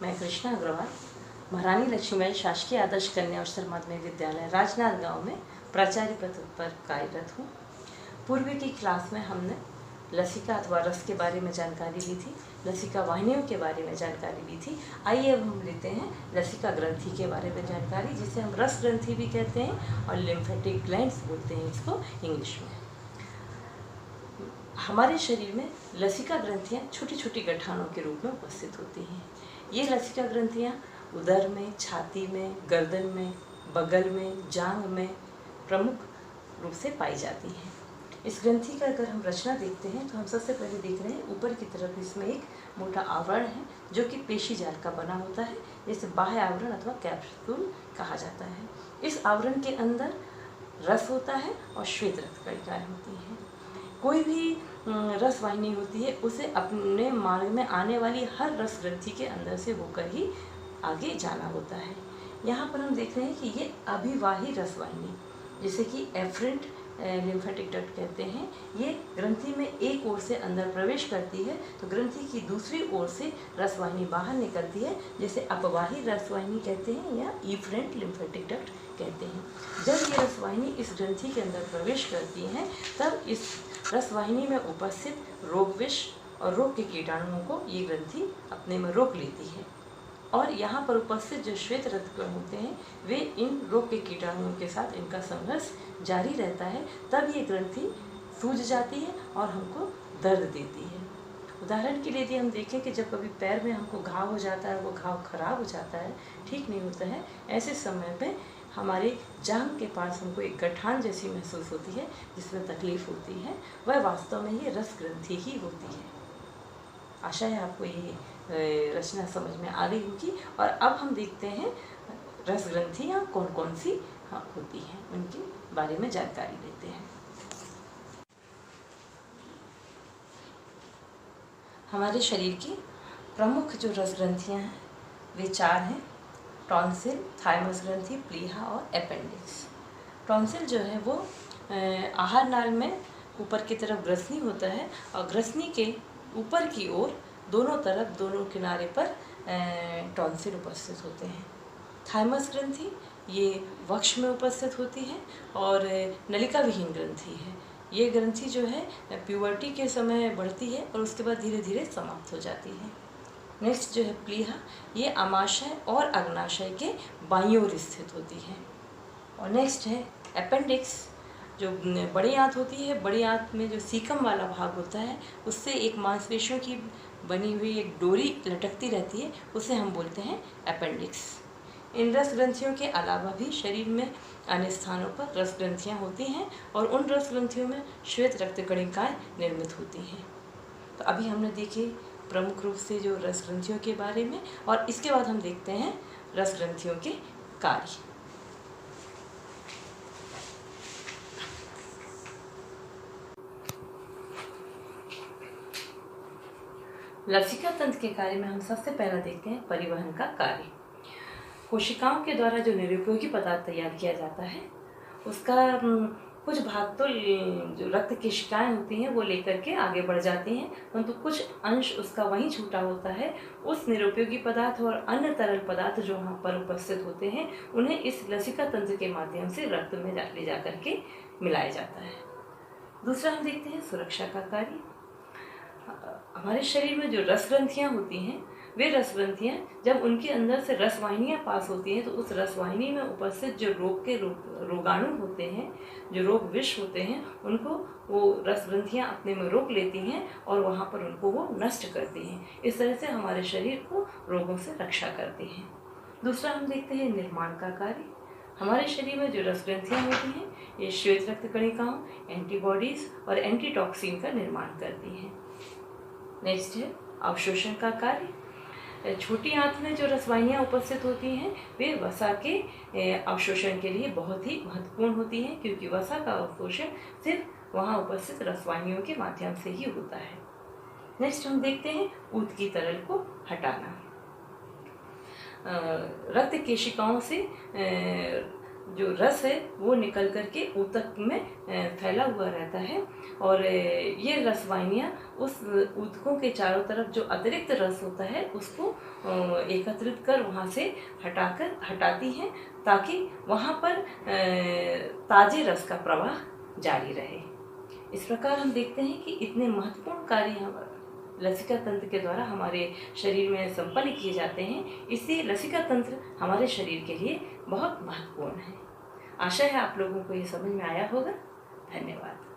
मैं कृष्णा अग्रवाल महारानी लक्ष्मीबाई शासकीय आदर्श कन्या उच्चतर माध्यमिक विद्यालय राजनांदगांव में प्राचार्य पद पर कार्यरत हूँ। पूर्व की क्लास में हमने लसिका अथवा रस के बारे में जानकारी ली थी, लसिका वाहिनियों के बारे में जानकारी ली थी। आइए अब हम लेते हैं लसिका ग्रंथि के बारे में जानकारी, जिसे हम रस ग्रंथि भी कहते हैं और लिम्फेटिक ग्लैंड्स बोलते हैं इसको इंग्लिश में। हमारे शरीर में लसिका ग्रंथियाँ छोटी छोटी गठानों के रूप में उपस्थित होती हैं। ये लसिका ग्रंथियाँ उदर में, छाती में, गर्दन में, बगल में, जांघ में प्रमुख रूप से पाई जाती हैं। इस ग्रंथि का अगर हम रचना देखते हैं तो हम सबसे पहले देख रहे हैं ऊपर की तरफ इसमें एक मोटा आवरण है जो कि पेशी जाल का बना होता है, जिसे बाह्य आवरण अथवा कैप्सूल कहा जाता है। इस आवरण के अंदर रस होता है और श्वेत रक्त कणिकाएं होती हैं। कोई भी रस वाहिनी होती है उसे अपने मार्ग में आने वाली हर रस ग्रंथि के अंदर से होकर ही आगे जाना होता है। यहाँ पर हम देख रहे हैं कि ये अभिवाही रस वाहिनी, जिसे कि एफरेंट लिम्फेटिक डक्ट कहते हैं, ये ग्रंथि में एक ओर से अंदर प्रवेश करती है तो ग्रंथि की दूसरी ओर से रस वाहिनी बाहर निकलती है, जिसे अपवाही रस वाहिनी कहते हैं या इफरेंट लिम्फेटिक डक्ट कहते हैं। जब ये रस वाहिनी इस ग्रंथि के अंदर प्रवेश करती हैं तब इस रस वाहिनी में उपस्थित रोग विष और रोग के कीटाणुओं को ये ग्रंथि अपने में रोक लेती है और यहाँ पर उपस्थित जो श्वेत रक्त कण होते हैं वे इन रोग के कीटाणुओं के साथ इनका संघर्ष जारी रहता है। तब ये ग्रंथि सूज जाती है और हमको दर्द देती है। उदाहरण के लिए यदि हम देखें कि जब कभी पैर में हमको घाव हो जाता है, वो घाव खराब हो जाता है, ठीक नहीं होता है, ऐसे समय पे हमारे जांघ के पास हमको एक गठान जैसी महसूस होती है जिसमें तकलीफ होती है, वह वास्तव में ये रस ग्रंथि ही होती है। आशा है आपको ये रचना समझ में आ गई होगी। और अब हम देखते हैं रस ग्रंथियाँ कौन कौन सी होती हैं, उनके बारे में जानकारी लेते हैं। हमारे शरीर की प्रमुख जो रस ग्रंथियाँ हैं वे चार हैं: टॉन्सिल, थाइमस ग्रंथि, प्लीहा और अपेंडिक्स। टॉन्सिल जो है वो आहार नाल में ऊपर की तरफ ग्रसनी होता है और ग्रसनी के ऊपर की ओर दोनों तरफ, दोनों किनारे पर टॉन्सिल उपस्थित होते हैं। थाइमस ग्रंथि ये वक्ष में उपस्थित होती है और नलिका विहीन ग्रंथि है। ये ग्रंथि जो है प्यूबर्टी के समय बढ़ती है और उसके बाद धीरे धीरे समाप्त हो जाती है। नेक्स्ट जो है प्लीहा, ये आमाशय और अग्नाशय के बाईं ओर स्थित होती है। और नेक्स्ट है अपेंडिक्स, जो बड़ी आंत होती है, बड़ी आंत में जो सीकम वाला भाग होता है उससे एक मांसपेशियों की बनी हुई एक डोरी लटकती रहती है, उसे हम बोलते हैं अपेंडिक्स। इन रस ग्रंथियों के अलावा भी शरीर में अन्य स्थानों पर रस ग्रंथियाँ होती हैं और उन रस ग्रंथियों में श्वेत रक्त कणिकाएं निर्मित होती हैं। तो अभी हमने देखे प्रमुख रूप से जो रस ग्रंथियों के बारे में, और इसके बाद हम देखते हैं रस ग्रंथियों के कार्य। लसिका तंत्र के कार्य में हम सबसे पहला देखते हैं परिवहन का कार्य। कोशिकाओं के द्वारा जो निरुपयोगी पदार्थ तैयार किया जाता है उसका कुछ भाग तो जो रक्त केशिकाएं होती हैं वो लेकर के आगे बढ़ जाती हैं, परंतु कुछ अंश उसका वहीं छूटा होता है। उस निरुपयोगी पदार्थ और अन्य तरल पदार्थ जो वहाँ पर उपस्थित होते हैं उन्हें इस लसिका तंत्र के माध्यम से रक्त में ले जा करके मिलाया जाता है। दूसरा हम देखते हैं सुरक्षा का कार्य। हमारे शरीर में जो रस ग्रंथियाँ होती हैं वे रस ग्रंथियाँ जब उनके अंदर से रस वाहिनियाँ पास होती हैं तो उस रस वाहिनी में उपस्थित जो रोगाणु होते हैं, जो रोग विष होते हैं, उनको वो रस ग्रंथियाँ अपने में रोक लेती हैं और वहाँ पर उनको वो नष्ट करती हैं। इस तरह से हमारे शरीर को रोगों से रक्षा करती हैं। दूसरा हम देखते हैं निर्माण का कार्य। हमारे शरीर में जो रस ग्रंथियाँ होती हैं ये श्वेत रक्त कणिकाओं, एंटीबॉडीज और एंटीटॉक्सिन का निर्माण करती हैं। नेक्स्ट है अवशोषण का कार्य। छोटी आंत में जो रसवाहिनियाँ उपस्थित होती हैं वे वसा के अवशोषण के लिए बहुत ही महत्वपूर्ण होती हैं, क्योंकि वसा का अवशोषण सिर्फ वहाँ उपस्थित रसवाहिनियों के माध्यम से ही होता है। नेक्स्ट हम देखते हैं ऊत की तरल को हटाना। रक्त केशिकाओं से जो रस है वो निकल करके ऊतक में फैला हुआ रहता है और ये रस वाहिनियाँ उस ऊतकों के चारों तरफ जो अतिरिक्त रस होता है उसको एकत्रित कर वहाँ से हटाती हैं, ताकि वहाँ पर ताजे रस का प्रवाह जारी रहे। इस प्रकार हम देखते हैं कि इतने महत्वपूर्ण कार्य लसिका तंत्र के द्वारा हमारे शरीर में संपन्न किए जाते हैं। इसलिए लसिका तंत्र हमारे शरीर के लिए बहुत महत्वपूर्ण है। आशा है आप लोगों को ये समझ में आया होगा। धन्यवाद।